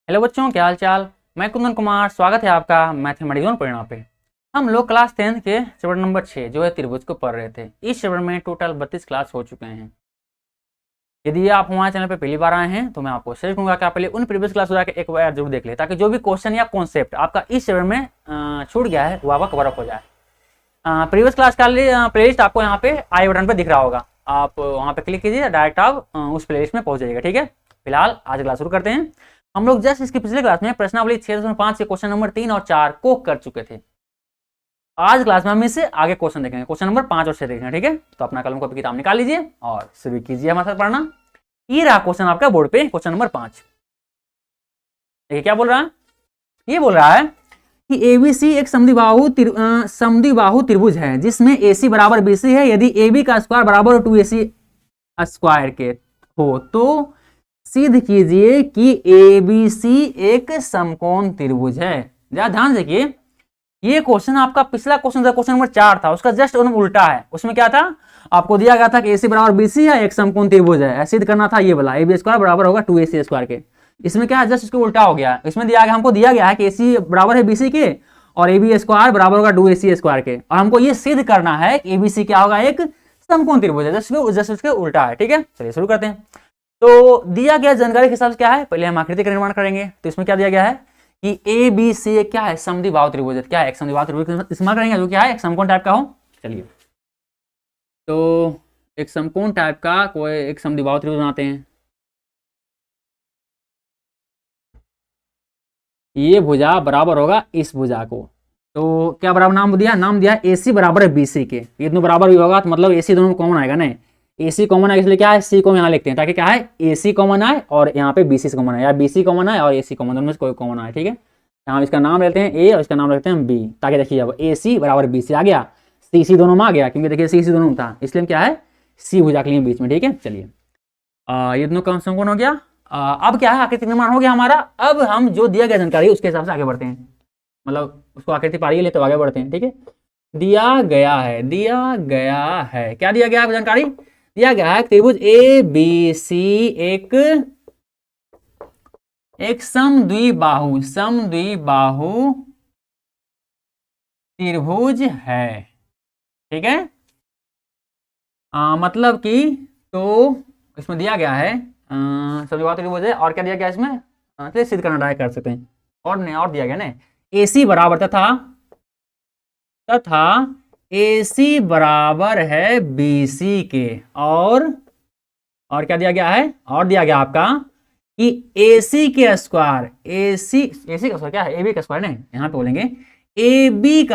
Hello बच्चों, क्या हाल चाल। मैं कुंदन कुमार, स्वागत है आपका मैथमेटिक्स परिणाम पे। हम लोग क्लास 10 के चैप्टर नंबर 6 जो है त्रिभुज को पढ़ रहे थे। इस चैप्टर में टोटल 32 क्लास हो चुके हैं। यदि आप हमारे चैनल पे पहली बार आए हैं तो मैं आपको सजेस्ट करूंगा कि आप पहले उन प्रीवियस क्लास को एक बार जरूर देख ले, ताकि जो भी क्वेश्चन या कॉन्सेप्ट आपका इस चैप्टर में छूट गया है वो आपका कवर अप हो जाए। प्रीवियस क्लास का प्लेलिस्ट आपको यहाँ पे आई बटन पे दिख रहा होगा, आप वहाँ पे क्लिक कीजिए, डायरेक्ट आप उस प्लेलिस्ट में पहुंच जाइएगा। ठीक है, फिलहाल आज क्लास शुरू करते हैं। हम लोग जस्ट इसकी पिछले क्लास में प्रश्नावली 6.5 के क्वेश्चन नंबर 3 और 4 को कर चुके थे। आज क्लास में हम इससे आगे क्वेश्चन देखेंगे, क्वेश्चन नंबर 5 और 6 देखेंगे। ठीक है, तो अपना कलम कॉपी किताब निकाल लीजिए और शुरू कीजिए हमारे साथ पढ़ना। ये रहा क्वेश्चन आपका बोर्ड पे, क्वेश्चन नंबर 5। देखिए क्या बोल रहा है, ये बोल रहा है कि एबीसी एक समद्विबाहु त्रिभुज है जिसमें AC बराबर BC है। यदि AB का स्क्वायर बराबर 2AC स्क्वायर के हो तो सिद्ध कीजिए कि ABC एक समकोण त्रिभुज है। जरा ध्यान से देखिए, ये क्वेश्चन आपका पिछला क्वेश्चन था, क्वेश्चन नंबर 4 था, उसका जस्ट उल्टा है। उसमें क्या था, आपको दिया गया था कि AC बराबर BC है, एक समकोण त्रिभुज है, सिद्ध करना था ये वाला AB स्क्वायर बराबर होगा 2AC स्क्वायर के। इसमें क्या है, जस्ट इसको उल्टा हो गया। इसमें हमको दिया गया है कि AC बराबर है BC के और AB स्क्वायर बराबर होगा 2AC स्क्वायर के, और हमको ये सिद्ध करना है कि ABC क्या होगा, एक समकोण त्रिभुज है। जस्ट उसके उल्टा है। ठीक है, चलिए शुरू करते हैं। तो दिया गया जानकारी के हिसाब से क्या है, पहले हम आकृति का निर्माण करेंगे। तो इसमें क्या दिया गया है कि ABC क्या है, समद्विबाहु त्रिभुज है। क्या है, एक समद्विबाहु त्रिभुज इस्तेमाल करेंगे जो क्या है, एक समकोण टाइप का हो। चलिए, तो एक समकोण टाइप का कोई एक समद्विबाहु त्रिभुज बनाते हैं। ये भुजा बराबर होगा इस भुजा को। तो क्या बराबर नाम दिया AC बराबर है BC के। ये दोनों बराबर भी होगा तो मतलब AC दोनों कॉमन आएगा ना। AC कॉमन आए इसलिए क्या है, C को यहाँ लिखते हैं ताकि क्या है, AC कॉमन आए और यहाँ पे BC से कॉमन आए, या BC कॉमन आए और AC कॉमन, दोनों में से कोई कॉमन आए। ठीक है, यहाँ इसका नाम लेते हैं A और इसका नाम लेते हैं B, ताकि देखिए अब AC बराबर BC आ गया, CC दोनों में आ गया, क्योंकि देखिए CC दोनों में था, इसलिए क्या है, C भुजा के लिए बीच में। ठीक है, चलिए ये दोनों कौन समकोण हो गया। अब क्या है, आकृति निर्माण हो गया हमारा। अब हम जो दिया गया जानकारी उसके हिसाब से आगे बढ़ते हैं, मतलब उसको आकृति पारी ले तो आगे बढ़ते हैं। ठीक है, दिया गया है क्या दिया गया है जानकारी, दिया गया है त्रिभुज ABC एक समद्विबाहु त्रिभुज है। ठीक है, मतलब कि तो इसमें दिया गया है समद्विबाहु त्रिभुज है, और क्या दिया गया इसमें, तो सिद्ध करना ट्राई कर सकते हैं। और नहीं, और दिया गया ना AC बराबर तथा AC बराबर है BC के, और क्या दिया गया है, और दिया गया आपका कि AC का स्क्वायर क्या है, AB का स्क्वायर नहीं, यहाँ पे बोलेंगे AB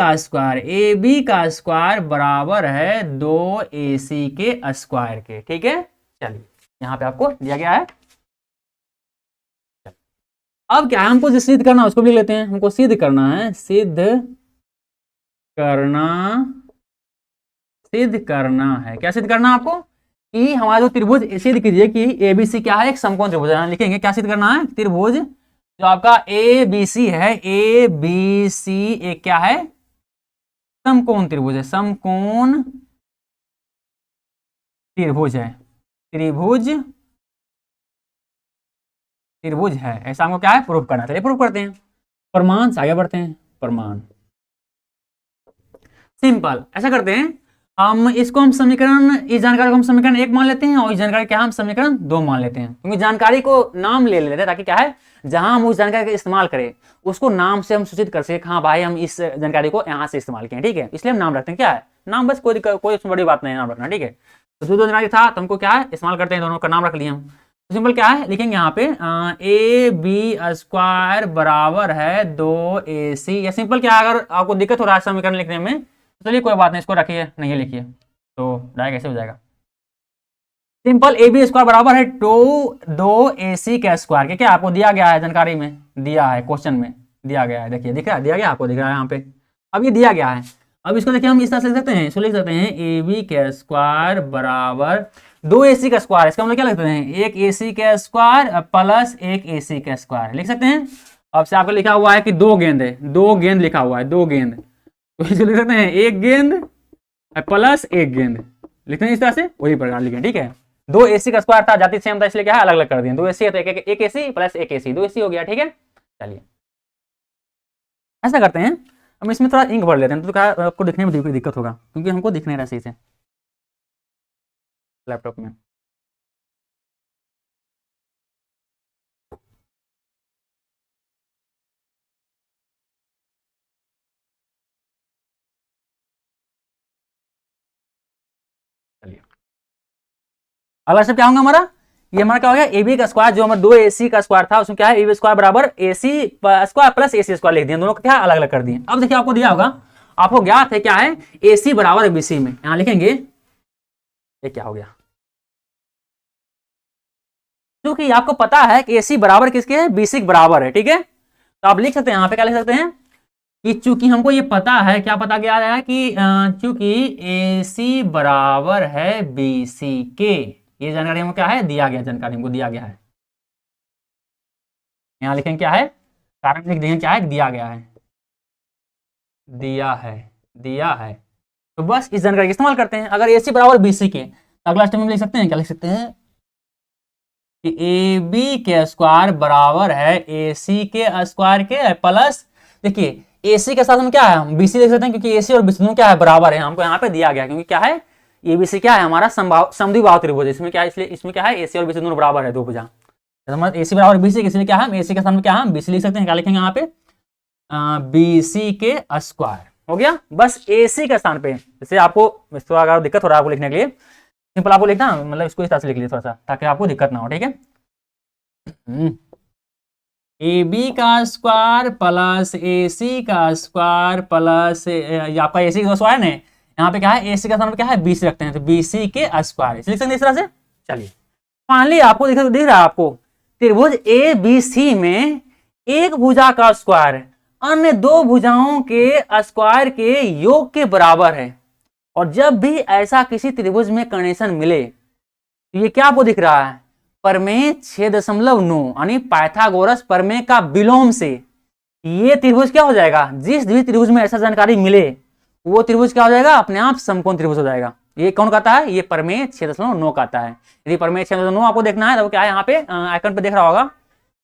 का स्क्वायर बराबर है 2AC के स्क्वायर के। ठीक है, चलिए यहाँ पे आपको दिया गया है। अब क्या है, हमको जो सिद्ध करना है उसको भी लेते हैं। हमको सिद्ध करना है, क्या सिद्ध करना है आपको, कि हमारा जो त्रिभुज, सिद्ध कीजिए कि ABC क्या है, एक समकोण त्रिभुज है। लिखेंगे क्या सिद्ध करना है, त्रिभुज जो आपका ABC है, ABC एक क्या है, समकोण त्रिभुज है, समकोण त्रिभुज है, त्रिभुज है, ऐसा हमको क्या है, प्रूफ करना। चलिए प्रूफ करते हैं, प्रमाण से आगे बढ़ते हैं। प्रमाण सिंपल, ऐसा करते हैं, इस जानकारी को हम समीकरण 1 मान लेते हैं, और इस जानकारी क्या हम समीकरण 2 मान लेते हैं, क्योंकि जानकारी को नाम ले लेते हैं ताकि क्या है, जहां हम उस जानकारी का इस्तेमाल करें उसको नाम से हम सूचित कर सके, हाँ भाई हम इस जानकारी को यहाँ से इस्तेमाल किए। ठीक है, इसलिए हम नाम रखते हैं, क्या है नाम, बस कोई उसमें बड़ी बात नहीं है नाम रखना। ठीक है, तो जो जानकारी था तो हमको क्या है इस्तेमाल करते हैं, दोनों का नाम रख लिया हम। तो सिंपल क्या है, लिखेंगे यहाँ पे AB स्क्वायर बराबर है 2AC। या सिंपल क्या है, अगर आपको दिक्कत हो रहा है समीकरण लिखने में, चलिए कोई बात नहीं, इसको रखिए, नहीं लिखिए तो डायरेक्ट ऐसे हो जाएगा। सिंपल AB स्क्वायर बराबर है 2AC का स्क्वायर के, क्या आपको दिया गया है, जानकारी में दिया है, क्वेश्चन में दिया गया है, देखिए दिख रहा है, दिया गया आपको दिख रहा है यहाँ पे। अब ये दिया गया है, अब इसको देखिए हम इस तरह से लिख सकते हैं, इसको लिख सकते हैं AB का स्क्वायर बराबर 2AC का स्क्वायर। इसका मतलब क्या लिखते हैं, एक AC का स्क्वायर प्लस एक AC का स्क्वायर लिख सकते हैं। अब से आपको लिखा हुआ है कि 2 गेंद है, 2 गेंद लिखा हुआ है, 2 गेंद, तो इसको लिख सकते हैं 1 गेंद प्लस 1 गेंद, लिखते हैं इस तरह से, वही प्रकार लिखें। ठीक है, दो एसी का स्क्वायर था, जाति सेम था, इसलिए क्या है अलग अलग कर दिए। दो एसी है तो एक एसी प्लस एक एसी, दो एसी हो गया, ठीक है। चलिए ऐसा करते हैं, अब इसमें थोड़ा इंक भर लेते हैं, तो क्या आपको दिखने में कोई दिक्कत होगा, क्योंकि हमको दिख नहीं रहा सही से लैपटॉप में। चलिए अगला स्टेप क्या होगा हमारा, ये हमारा क्या हो गया, ए बी का स्क्वायर, जो हमारा दो एसी का स्क्वायर था उसमें क्या है ए बी स्क्वायर बराबर AC square plus AC square लिख दिया, दोनों को क्या अलग अलग कर दिए। अब देखिए आपको दिया होगा, आपको ज्ञात है क्या है एसी बराबर बीसी में, यहां लिखेंगे ये क्या हो गया, क्योंकि आपको पता है कि एसी बराबर किसके है, बीसी के बराबर है, ठीक है। तो आप लिख सकते हैं यहाँ पे क्या लिख सकते हैं कि चूंकि हमको ये पता है, क्या पता गया है कि चूंकि एसी बराबर है बीसी के, ये जानकारी हमको क्या है दिया गया, जानकारी हमको दिया गया है। यहां लिखेंगे क्या है, कारण लिख देंगे क्या है, दिया गया है, दिया है, दिया है। तो बस इस जानकारी का इस्तेमाल करते हैं। अगर एसी बराबर बीसी के, तो अगला स्टेप में लिख सकते हैं, क्या लिख सकते हैं कि ए बी के स्क्वायर बराबर है ए सी के स्क्वायर के प्लस, देखिए एसी के साथ हम क्या है हम बीसी लिख सकते हैं, क्योंकि एसी और बीसी दोनों क्या है बराबर है, हमको यहाँ पे दिया गया, क्योंकि क्या है एबीसी क्या है हमारा समद्विबाहु त्रिभुज, इसमें क्या है, इसलिए इसमें क्या है एसी और बीसी दोनों बराबर है, दो भुजा, एसी बराबर बीसी, इसलिए क्या है एसी के साथ में क्या हम बीसी लिख सकते हैं, क्या लिखेंगे यहाँ पे बीसी के स्क्वायर, हो गया। बस एसी के स्थान पे, जैसे आपको इसको अगर दिक्कत हो रहा है आपको लिखने के लिए, सिंपल आपको लिखना मतलब इसको इस तरह से लिख लीजिए थोड़ा सा, ताकि आपको दिक्कत ना हो, ठीक है। ए बी का स्क्वायर प्लस ए सी का स्क्वायर प्लस आपका ए सी का स्क्वायर है, यहाँ पे क्या है एसी का स्थान पे क्या है बीसी रखते हैं, तो बीसी के स्क्वायर लिख सकते हैं इस तरह से। चलिए फाइनली आपको दिख रहा है आपको त्रिभुज ए बी सी में एक भुजा का स्क्वायर अन्य दो भुजाओं के स्क्वायर के योग के बराबर है, और जब भी ऐसा किसी त्रिभुज में कनेक्शन मिले तो ये क्या आपको दिख रहा है, प्रमेय 6.9 यानी पाइथागोरस प्रमेय का विलोम से ये त्रिभुज क्या हो जाएगा, जिस भी त्रिभुज में ऐसा जानकारी मिले वो त्रिभुज क्या हो जाएगा, अपने आप समकोण त्रिभुज हो जाएगा। ये कौन कहता है, ये प्रमेय 6.9 कहता है। यदि प्रमेय 6.9 आपको देखना है तो क्या है, यहाँ पे आइकन पे देख रहा होगा,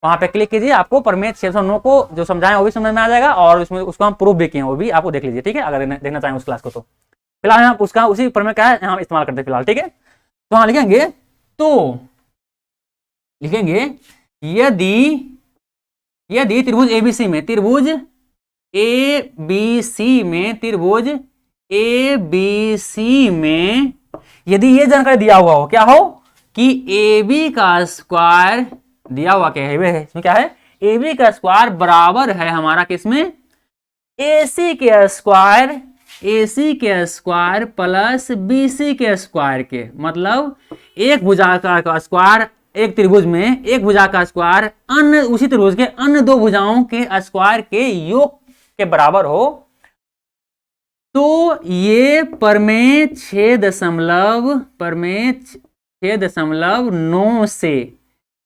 वहां पे क्लिक कीजिए, आपको प्रमेय 6.9 को जो समझाएं वो भी समझ में आ जाएगा, और उसमें उसको हम प्रूफ भी किए वो भी आपको देख लीजिए, ठीक है, अगर देखना चाहें उस क्लास को। तो फिलहाल आप उसका उसी प्रमेय क्या है यहाँ इस्तेमाल करते हैं फिलहाल, ठीक है। तो वहां लिखेंगे, तो लिखेंगे यदि त्रिभुज एबीसी में त्रिभुज एबीसी में यदि ये जानकारी दिया हुआ हो, क्या हो कि ए बी का स्क्वायर दिया हुआ क्या है, इसमें क्या है ए बी का स्क्वायर बराबर है हमारा किसमें एसी के स्क्वायर प्लस बीसी के स्क्वायर के, मतलब एक भुजा का स्क्वायर एक त्रिभुज में एक भुजा का स्क्वायर अन्य उसी त्रिभुज के अन्य दो भुजाओं के स्क्वायर के योग के बराबर हो, तो ये प्रमेय 6.9 से,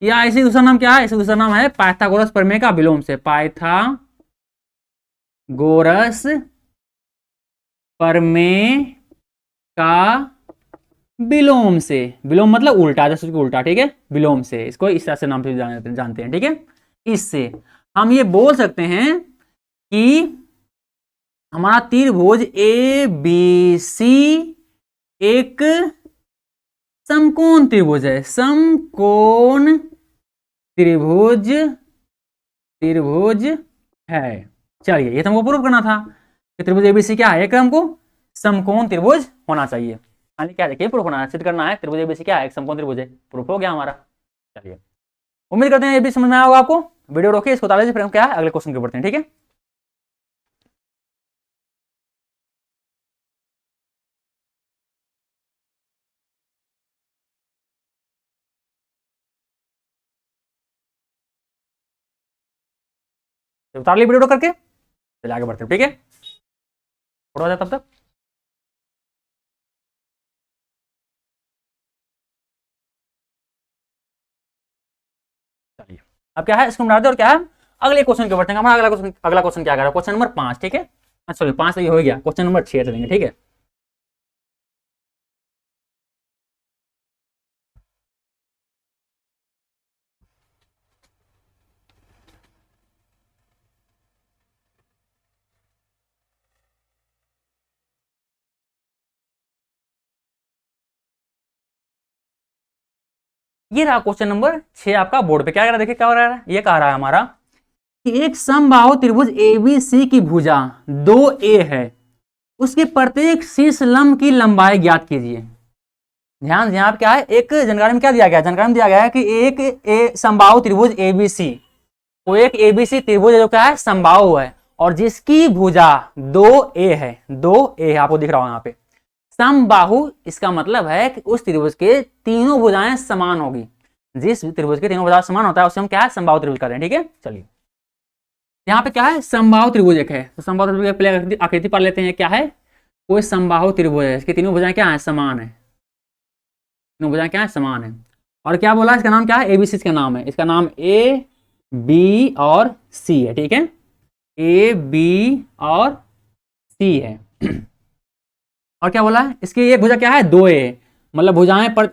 या इसी दूसरा नाम क्या है, इसी दूसरा नाम है पाइथागोरस प्रमेय का विलोम से, पाइथागोरस प्रमेय का विलोम से, विलोम मतलब उल्टा, जैसे उल्टा, ठीक है, विलोम से, इसको इस तरह से नाम से जानते हैं, ठीक है। इससे हम ये बोल सकते हैं कि हमारा त्रिभुज ए बी सी एक समकोण त्रिभुज है, समकोण त्रिभुज है। चलिए ये तो हमको प्रूफ करना था कि त्रिभुज एबीसी क्या है, एक हमको समकोण त्रिभुज होना चाहिए, क्या देखिए प्रूफ होना है, सिद्ध करना है त्रिभुज एबीसी क्या है, एक समकोण त्रिभुज है, प्रूफ हो गया हमारा। चलिए उम्मीद करते हैं ये भी समझ में आया होगा आपको, वीडियो रोकिए इसको ताले से, फिर हम क्या है अगले क्वेश्चन के बढ़ते हैं, ठीक है। उतार ली वीडियो करके, चलिए आगे बढ़ते हैं, ठीक है, थोड़ा तब तक। चलिए अब क्या है इसको मिला दे, और क्या है अगले क्वेश्चन के बढ़ते हैं। हमारा अगला क्वेश्चन क्या कर रहा है, क्वेश्चन नंबर 5, ठीक है, सॉरी 5 तो ये हो गया, क्वेश्चन नंबर 6 चलेंगे, ठीक है। ये रहा क्वेश्चन नंबर 6 आपका बोर्ड पे। क्या कह रहा है, देखिए क्या हो रहा है, ये कह रहा है हमारा कि एक समबाहु त्रिभुज एबीसी की भुजा 2a है, उसके प्रत्येक शीर्ष लंब की लंबाई ज्ञात कीजिए। ध्यान यहाँ पे क्या है, एक जानकारी में क्या दिया गया है, जानकारी में दिया गया है कि एक समबाहु त्रिभुज एबीसी, वो एक एबीसी त्रिभुज जो क्या है समबाहु है, और जिसकी भुजा 2a है, 2a आपको दिख रहा होगा यहाँ पे। समबाहु इसका मतलब है कि उस त्रिभुज के तीनों भुजाएं समान होगी। जिस त्रिभुज के तीनों भुजाएं समान होता है उसे हम क्या है समबाहु त्रिभुज कहते हैं। ठीक है, चलिए यहाँ पे क्या है समबाहु त्रिभुज एक है, तो समबाहु त्रिभुज की पहले आकृति पढ़ लेते हैं। क्या है, कोई समबाहु त्रिभुज है, इसकी तीनों भुजाएं क्या है समान है, तीनों भुजाएं क्या है समान है। और क्या बोला, इसका नाम क्या है, एबीसी इसका नाम है, इसका नाम ए बी और सी है। ठीक है, ए बी और सी है। और क्या बोला, इसकी एक भुजा क्या है 2a, मतलब भुजाएं पर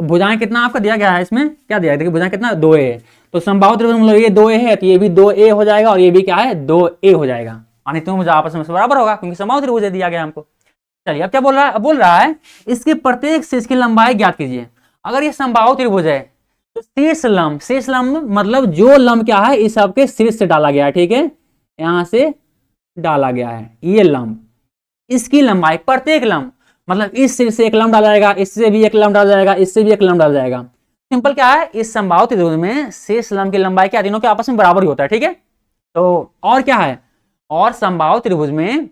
भुजाएं कितना आपका दिया गया है, इसमें क्या दिया है, देखिए भुजाएं कितना 2a है, तो समबाहु त्रिभुज मतलब ये 2a है, तो ये भी 2a हो जाएगा और ये भी क्या है 2a हो जाएगा, यानी तीनों भुजा आपस में बराबर होगा क्योंकि समबाहु त्रिभुज दिया गया हमको। चलिए अब क्या बोल रहा है इसके प्रत्येक शीर्ष की लंबाई ज्ञात कीजिए। अगर ये समबाहु त्रिभुज है तो शीर्ष लंब मतलब जो लंब क्या है इस सबके शीर्ष से डाला गया है। ठीक है, यहां से डाला गया है ये लंब, इसकी लंबाई प्रत्येक लंब मतलब इस सिर से एक लंब डाला जाएगा, इससे भी एक लंब डाला जाएगा, इससे भी एक लंब डाला जाएगा। सिंपल क्या है, इस समबाहु त्रिभुज में शेष लंब की लंबाई क्या तीनों के आपस में बराबर ही होता है। ठीक है, तो और क्या है, और समबाहु त्रिभुज में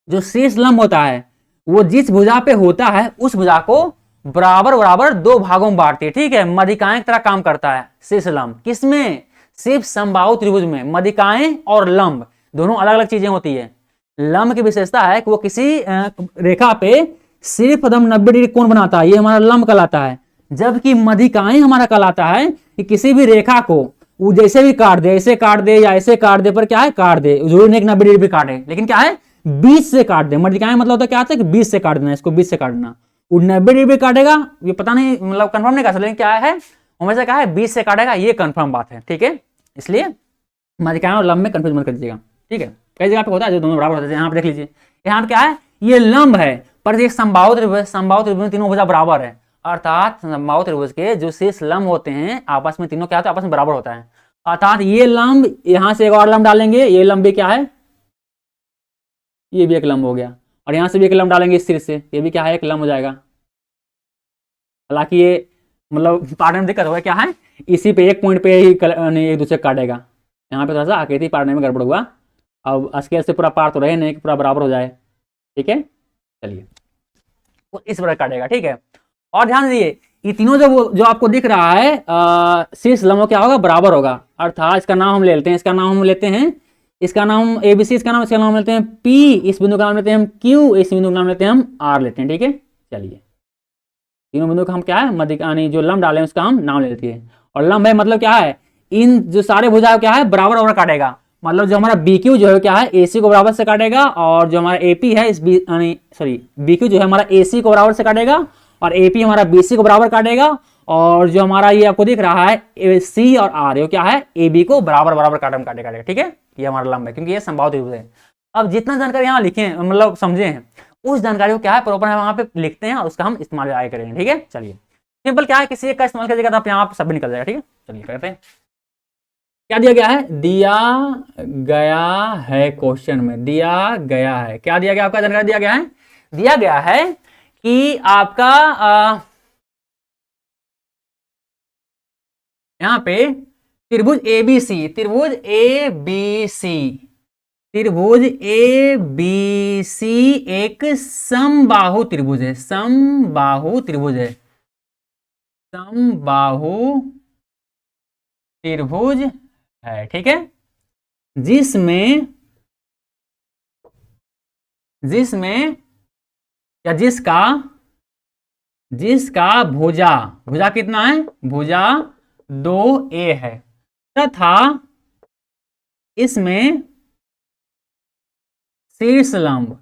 जो शेष लंब होता है वो जिस भुजा पे होता है उस भुजा को बराबर बराबर दो भागों में बांटती है। ठीक है, मध्यिकाएं की तरह काम करता है शेष लंब, किसमें, सिर्फ समबाहु त्रिभुज में मध्यिकाएं और लंब दोनों अलग अलग चीजें होती है। लंब की विशेषता है कि वो किसी रेखा पे सिर्फ 90 डिग्री कोण बनाता है, ये हमारा लंब कहलाता है। जबकि मध्यिकाएं हमारा कहलाता है कि किसी भी रेखा को वो जैसे भी काट दे, ऐसे काट दे या ऐसे काट दे, पर क्या है काट दे, जरूरी नहीं 90 डिग्री काटे, लेकिन क्या है 20 से काट दे। मध्यिकाएं मतलब होता क्या होता है कि 20 से काट देना, इसको 20 से काटना, वो 90 डिग्री काटेगा, ये पता नहीं मतलब कंफर्म नहीं कर सकते, लेकिन क्या है हमेशा क्या है 20 से काटेगा, ये कंफर्म बात है। ठीक है, इसलिए मध्यिकाएं और लंब में कंफ्यूज मत कर दीजिएगा। ठीक है, कई जगह पे होता है जो दोनों बराबर होते हैं, यहाँ पे देख लीजिए, यहाँ पे क्या है ये लंब है पर ये समबाहु त्रिभुज में तीनों भुजा बराबर है, अर्थात समबाहु त्रिभुज के जो शेष लंब होते हैं आपस में तीनों क्या होता है आपस में बराबर होता है। अर्थात ये लंब यहां से एक और लंब डालेंगे, ये लंब भी क्या है, ये भी एक लंब हो गया, और यहां से भी एक लंब डालेंगे इस सिर से, ये भी क्या है एक लंब हो जाएगा। हालांकि ये मतलब पार्टने में दिक्कत होगा, क्या है इसी पे एक पॉइंट पे ही एक दूसरे काटेगा, यहाँ पे थोड़ा सा आकृति पार्टने में गड़बड़ हुआ। अब स्केल से पूरा पार तो रहे नहीं कि पूरा बराबर हो जाए। ठीक है, चलिए वो इस प्रकार काटेगा। ठीक है, और ध्यान दीजिए ये तीनों जो आपको दिख रहा है शीर्ष लंबों क्या होगा बराबर होगा, अर्थात इसका नाम हम ले लेते हैं, इसका नाम हम लेते हैं, इसका नाम एबीसी, इसका नाम लेते हैं पी, इस बिंदु का नाम लेते हैं हम क्यू, इस बिंदु का नाम लेते हैं हम आर लेते हैं। ठीक है, चलिए तीनों बिंदु का हम क्या है मध्य जो लंब डाले उसका हम नाम ले लेते हैं। और लंब है मतलब क्या है, इन जो सारे भुजाएं क्या है बराबर बराबर काटेगा, मतलब जो हमारा बी क्यू जो है क्या है एसी को बराबर से काटेगा, और जो हमारा एपी है इस बी क्यू जो है हमारा एसी को बराबर से काटेगा, और एपी हमारा बीसी को बराबर काटेगा, और जो हमारा ये आपको दिख रहा है सी और आर ये क्या है ए बी को बराबर बराबर काटेगा। ठीक है, ये हमारा लंब है क्योंकि ये समबाहु त्रिभुज है। अब जितना जानकारी यहाँ लिखे मतलब समझे हैं उस जानकारी को क्या है प्रॉपर वहां पे लिखते हैं और उसका हम इस्तेमाल आगे करेंगे। ठीक है, चलिए सिंपल क्या है किसी एक का इस्तेमाल कीजिएगा तो आप यहाँ सब भी निकल जाएगा। ठीक है, चलिए करते हैं। क्या दिया गया है, दिया गया है क्वेश्चन में, दिया गया है, क्या दिया गया आपका जानकारी दिया गया है कि आपका यहां पे त्रिभुज एबीसी एक समबाहु त्रिभुज है, समबाहु त्रिभुज है। ठीक है, जिसमें या जिसका भुजा कितना है, भुजा 2a है, तथा इसमें शीर्ष लंब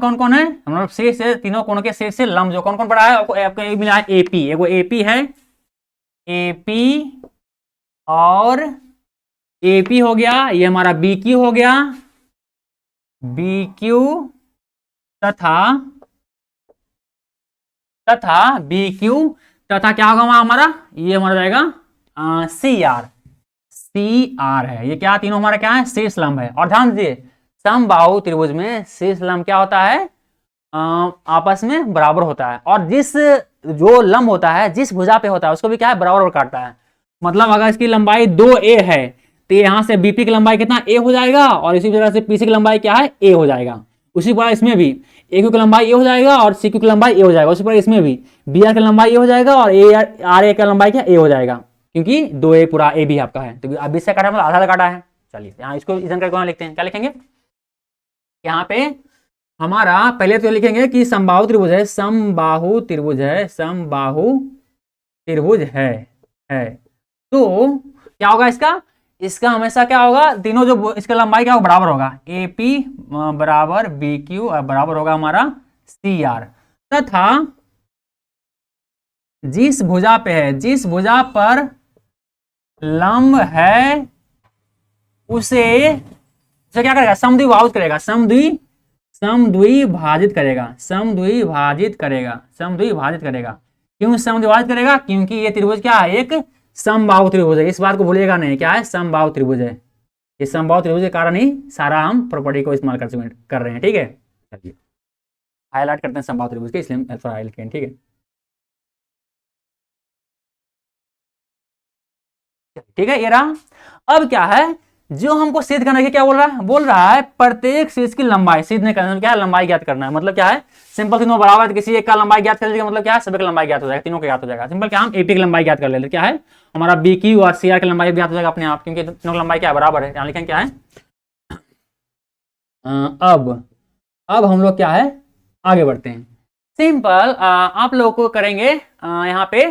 कौन कौन है, हम लोग शीर्ष तीनों कोणों के शीर्ष लंब जो कौन कौन पड़ा है आपको मिला है एपी, एगो एपी है, एपी और एपी हो गया, ये हमारा बीक्यू हो गया, बीक्यू तथा बीक्यू तथा क्या होगा हमारा, ये हमारा जाएगा सी आर, सी आर है। ये क्या तीनों हमारा क्या है, शीर्ष लंब है। और ध्यान दीजिए समबाहु त्रिभुज में शीर्ष लंब क्या होता है, आपस में बराबर होता है। और जिस जो लंब होता है जिस भुजा पे होता है उसको भी क्या है, बराबर काटता है। मतलब अगर इसकी लंबाई 2a है तो यहाँ से बीपी की लंबाई कितना a हो जाएगा, और इसी तरह से पीसी की लंबाई क्या है, a हो जाएगा। उसी प्रकार इसमें भी ए क्यू की लंबाई a हो जाएगा और सी क्यू की लंबाई a हो जाएगा। उसी प्रकार इसमें भी बी आर की लंबाई a हो जाएगा और आर ए का लंबाई क्या a हो जाएगा, क्योंकि 2a पूरा a भी आपका है। तो अब इससे काटा मतलब आधा काटा है। चलिए यहाँ इसको इधर करके लिखते हैं, क्या लिखेंगे यहाँ पे हमारा, पहले तो लिखेंगे कि समबाहु त्रिभुज है, समबाहु त्रिभुज है, समबाहु त्रिभुज है। तो क्या होगा इसका, इसका हमेशा क्या होगा, तीनों जो इसका लंबाई क्या होगा, बराबर होगा। ए पी बराबर बी क्यू बराबर होगा हमारा सी आर। तथा जिस भुजा पे है, जिस भुजा पर लंब है उसे क्या करेगा, समद्विभाजित करेगा, समद्विभाजित करेगा, समद्विभाजित करेगा, समद्विभाजित करेगा। क्यों समद्विभाजित करेगा, क्योंकि ये त्रिभुज क्या है, एक समबाहु त्रिभुज है। इस बात को भूलिएगा नहीं, क्या है, समबाहु त्रिभुज है। ये समबाहु त्रिभुज के कारण ही सारा हम प्रॉपर्टी को इस्तेमाल कर रहे हैं। ठीक है, चलिए हाईलाइट करते हैं समबाहु त्रिभुज के, इसलिए थोड़ा हाईलाइट करें। ठीक है, ठीक है, ये रहा। अब क्या है, जो हमको सिद्ध करने के क्या बोल रहा है प्रत्येक शीर्ष की लंबाई सिद्ध नहीं करना, क्या है, लंबाई ज्ञात करना है। मतलब क्या है, सिंपल, तीनों बराबर है, किसी एक का लंबाई ज्ञात कर लीजिएगा, मतलब क्या है, सभी का लंबाई ज्ञात हो जाएगा, तीनों का ज्ञात हो जाएगा। सिंपल क्या, हम एपी की लंबाई ज्ञात कर लेते, क्या है हमारा बी क्यू और सी आर की लंबाई ज्ञात हो जाएगा अपने आप, क्योंकि तीनों की लंबाई क्या बराबर है। यहाँ लिखेंगे क्या है, अब हम लोग क्या है आगे बढ़ते हैं। सिंपल आप लोग को करेंगे यहाँ पे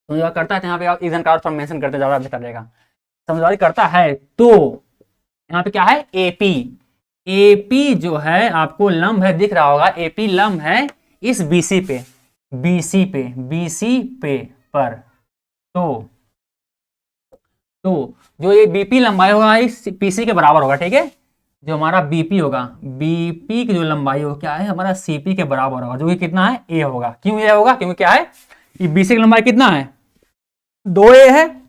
समझौता करता है, यहाँ पे आप इधर का मेंशन करते ज्यादा बेहतर रहेगा। समझौता करता है तो यहाँ पे क्या है, एपी, एपी जो है आपको लंब है, दिख रहा होगा, एपी लंब है इस बीसी पे, बीसी पे पर। तो जो ये बीपी लंबाई होगा इस पीसी के बराबर होगा। ठीक है, जो हमारा बीपी होगा, बीपी की जो लंबाई होगा क्या है, हमारा सीपी के बराबर होगा, जो कि कितना है, ए होगा। क्यों ए होगा, क्योंकि क्या है, ये बीसी की लंबाई कितना है, 2a है,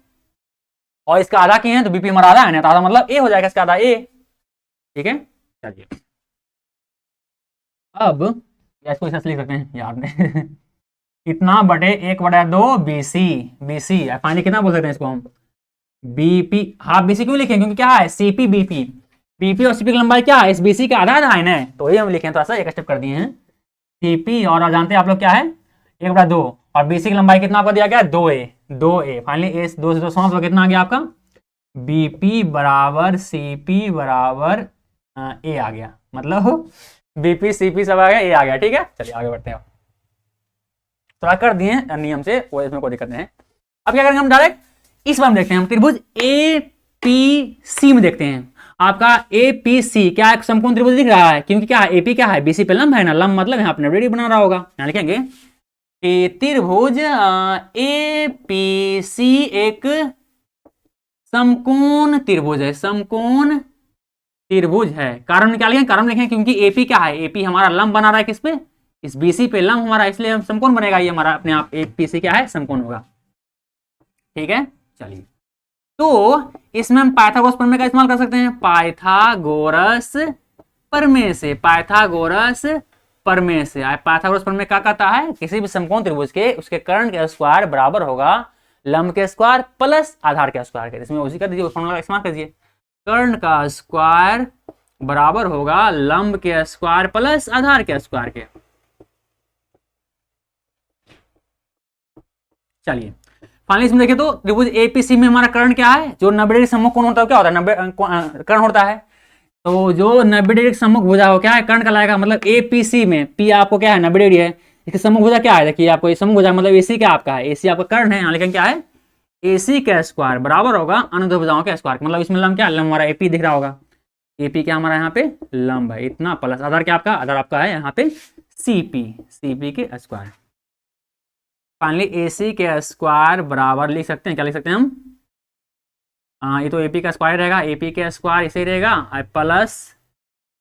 और इसका आधा की है तो बीपी हमारा आधा है ना, तो आधा मतलब ए हो जाएगा, इसका आधा ए। ठीक है, चलिए अब इसको ऐसे लिख सकते हैं याद में कितना बटे 1/2 बीसी, बीसी फाइनली कितना बोल सकते हैं इसको हम, बीपी। हाफ बीसी क्यों लिखें, क्योंकि क्या है, सीपी बीपी, बीपी और सीपी की लंबाई क्या है, इस बीसी का आधा आधा है ना, तो ये हम लिखें, तो ऐसा एक स्टेप कर दिए हैं। सीपी और जानते हैं आप लोग क्या है, 1/2, और बीसी की लंबाई कितना आपको दिया गया, 2a फाइनली ए 2 से 2 समाप्त हो, कितना आ गया आपका, बीपी बराबर सीपी बराबर ए आ गया, मतलब बीपी सीपी सब आ गया, ए आ गया। ठीक है, चलिए आगे बढ़ते हैं। थोड़ा कर दिए नियम से, वो इसमें कोई दिक्कत नहीं है। अब क्या करेंगे हम, डायरेक्ट इस बार में देखते हैं, हम त्रिभुज ए पी सी में देखते हैं। आपका ए पी सी क्या एक समकोण त्रिभुज दिख रहा है, क्योंकि क्या है, एपी क्या है, बीसी पे लंब है ना, लंब मतलब यहाँ अपने रेडी बना रहा होगा। यहाँ लिखेंगे त्रिभुज ए पी सी एक समकोण त्रिभुज है, समकोण त्रिभुज है। कारण क्या लिखें, कारण लिखें क्योंकि एपी क्या है, एपी हमारा लंब बना रहा है किस पे, इस बीसी पे लंब हमारा, इसलिए हम समकोण बनेगा, ये हमारा अपने आप एपीसी क्या है, समकोण होगा। ठीक है, चलिए तो इसमें हम पाइथागोरस प्रमेय का इस्तेमाल कर सकते हैं, पाइथागोरस प्रमेय से, पाइथागोरस प्रमेय से। पाइथागोरस प्रमेय क्या कहता है, किसी भी समकोण त्रिभुज के उसके कर्ण के स्क्वायर बराबर होगा लंब के स्क्वायर प्लस आधार के स्क्वायर के। इसमें उसी कर दीजिए, फॉर्मूला इस्तेमाल कीजिए, कर्ण का स्क्वायर बराबर होगा लंब के स्क्वायर प्लस आधार के स्क्वायर के। चलिए फाइनली इसमें देखिए तो त्रिभुज एपीसी में हमारा कर्ण क्या है, जो 90 डिग्री सम्मुख कोण होता है, क्या होता है, 90 कर्ण होता है। तो जो 90 डिग्री सम्मुख भुजा हो क्या है, कर्ण कहलाएगा। मतलब एपीसी में पी आपको क्या है, 90 डिग्री है, इसके सम्मुख भुजा क्या है, देखिए आपको ये सम्मुख भुजा मतलब एसी क्या आपका है, एसी आपका कर्ण है, यहाँ लेकिन क्या है, एसी का स्क्वायर बराबर होगा अनुदैर्ध्य भुजाओं के स्क्वायर। मतलब इसमें लंब क्या, लंब हमारा एपी दिख रहा होगा, एपी क्या हमारा यहाँ पे लंब है इतना, प्लस आधार क्या आपका, आधार आपका है यहाँ पे सीपी, सीपी के स्क्वायर। फाइनली एसी के स्क्वायर बराबर लिख सकते हैं, क्या लिख सकते हैं हम, ये तो एपी का स्क्वायर रहेगा, एपी के स्क्वायर इसे रहेगा प्लस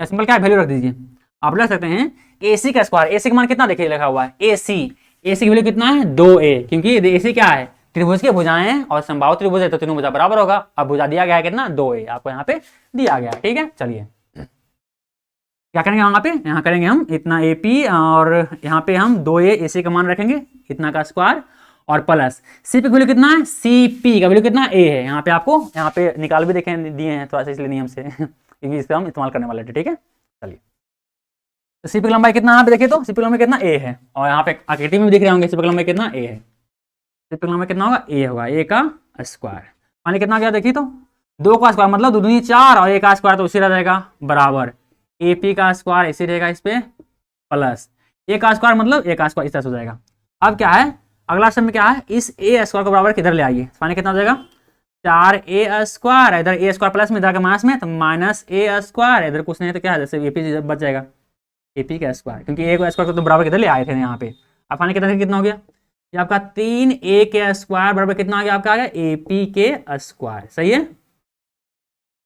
सिंपल क्या वैल्यू रख दीजिए, आप लिख सकते हैं ए सी का स्क्वायर, ए सी का मान कितना देखिए लिखा हुआ है ए सी, ए सी की वैल्यू कितना है 2a, क्योंकि ए सी क्या है त्रिभुज की भुजाएं हैं और समबाहु त्रिभुज है तो तीनों भुजा बराबर होगा। अब भुजा दिया गया है कितना 2a, आपको यहाँ पे दिया गया है। ठीक है, चलिए क्या करेंगे यहाँ पे, यहाँ करेंगे हम इतना AP और यहाँ पे हम 2a AC का मान रखेंगे इतना का स्क्वायर और प्लस सी की वैल्यू कितना है CP का वैल्यू कितना a है। यहाँ पे आपको यहाँ पे निकाल भी देखे दिए हैं थोड़ा सा इसलिए नियम से क्योंकि इस पर हम इस्तेमाल करने वाले थे। ठीक है, चलिए तो सी की लंबाई कितना यहाँ पे देखिए तो सी की लंबाई कितना a है और यहाँ पे आकृति में भी दिख रहे होंगे सी की लंबाई कितना a है। सी की लंबाई कितना होगा a होगा, a का स्क्वायर माने कितना गया देखिए तो 2 का स्क्वायर मतलब 2 दूनी 4 और a का स्क्वायर तो उसी रह जाएगा बराबर AP का स्क्वायर इसी रहेगा इस पे प्लस a का स्क्वायर मतलब a का स्क्वायर इस तरह से हो जाएगा। अब क्या है अगला स्टेप में क्या है इस a स्क्वायर को बराबर किधर ले आइए, माने कितना हो जाएगा 4a स्क्वायर, इधर a स्क्वायर प्लस में इधर माइनस में तो माइनस a स्क्वायर, इधर कुछ नहीं है तो क्या है जैसे AP बच जाएगा AP का स्क्वायर, क्योंकि a को स्क्वायर को तो बराबर किधर ले आए थे यहाँ पे। अब माने कितना हो गया ये आपका 3a के स्क्वायर बराबर कितना आ गया आपका आ गया AP के स्क्वायर। सही है,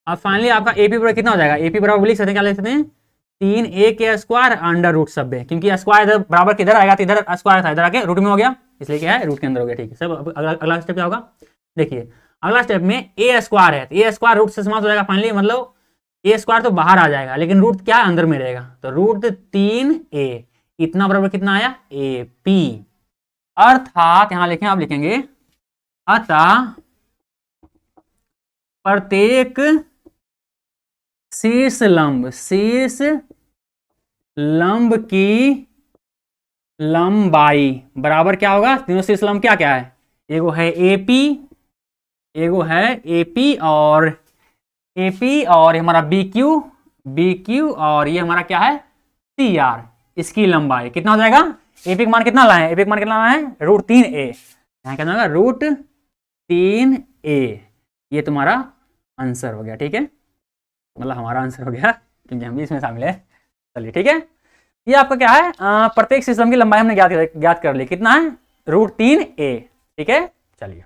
अब फाइनली आपका AP बराबर कितना हो जाएगा, AP बराबर लिख सकते हैं क्या लिख सकते हैं 3a के स्क्वायर अंडर रूट सब है, क्योंकि स्क्वायर इधर बराबर किधर आएगा तो इधर स्क्वायर था इधर आके रूट में हो गया इसलिए क्या है रूट के अंदर हो गया। ठीक है, सब अगला स्टेप क्या होगा देखिए अगला स्टेप में a स्क्वायर है तो a स्क्वायर रूट से समाप्त हो जाएगा फाइनली, मतलब a स्क्वायर तो बाहर आ जाएगा लेकिन रूट क्या अंदर में रहेगा तो रूट 3a इतना बराबर कितना आया AP, अर्थात यहां लिखें आप लिखेंगे अतः प्रत्येक शीर्ष लंब की लंबाई बराबर क्या होगा, तीनों शीर्ष लंब क्या क्या है एगो है AP, एगो है AP और ये हमारा BQ और ये हमारा क्या है CR, इसकी लंबाई कितना हो जाएगा AP का मान कितना लाए, AP का मान कितना लाए रूट 3a, यहाँ कितना होगा रूट 3a, ये तुम्हारा आंसर हो गया। ठीक है, मतलब हमारा आंसर हो गया क्योंकि हम भी इसमें शामिल है। चलिए ठीक है, ये आपका क्या है प्रत्येक सिस्टम की लंबाई हमने ज्ञात कर ली कितना है रूट 3a। ठीक है, चलिए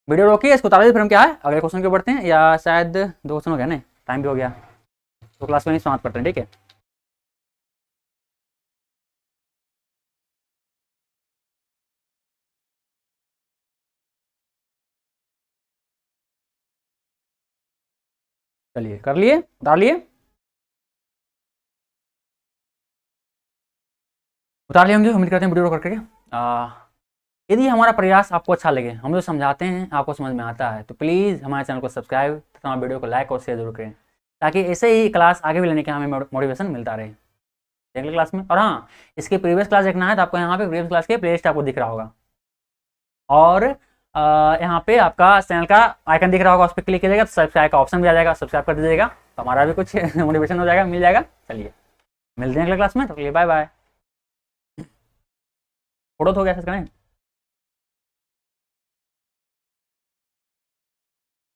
वीडियो रोकिए इसको उतार दीजिए फिर हम क्या है अगले क्वेश्चन के बढ़ते हैं, या शायद 2 क्वेश्चन हो गया ना टाइम भी हो गया तो क्लास में नहीं समाप्त करते हैं। ठीक है, चलिए कर लिए उतार लिए होंगे, उम्मीद करते हैं वीडियो करके यदि हमारा प्रयास आपको अच्छा लगे, हम जो समझाते हैं आपको समझ में आता है तो प्लीज़ हमारे चैनल को सब्सक्राइब तथा हमारे वीडियो को लाइक और शेयर जरूर करें ताकि ऐसे ही क्लास आगे भी लेने के हमें मोटिवेशन मिलता रहे अगले क्लास में। और हाँ, इसके प्रीवियस क्लास देखना है तो आपको यहाँ पे प्रीवियस क्लास के प्लेलिस्ट आपको दिख रहा होगा और यहाँ पे आपका चैनल का आइकन दिख रहा होगा, उस पर क्लिक कीजिएगा तो सब्सक्राइब का ऑप्शन भी आ जाएगा, सब्सक्राइब कर दीजिएगा तो हमारा भी कुछ मोटिवेशन हो जाएगा, मिल जाएगा। चलिए मिलते हैं अगले क्लास में, तो बाय बाय। फोटो तो हो गया करें।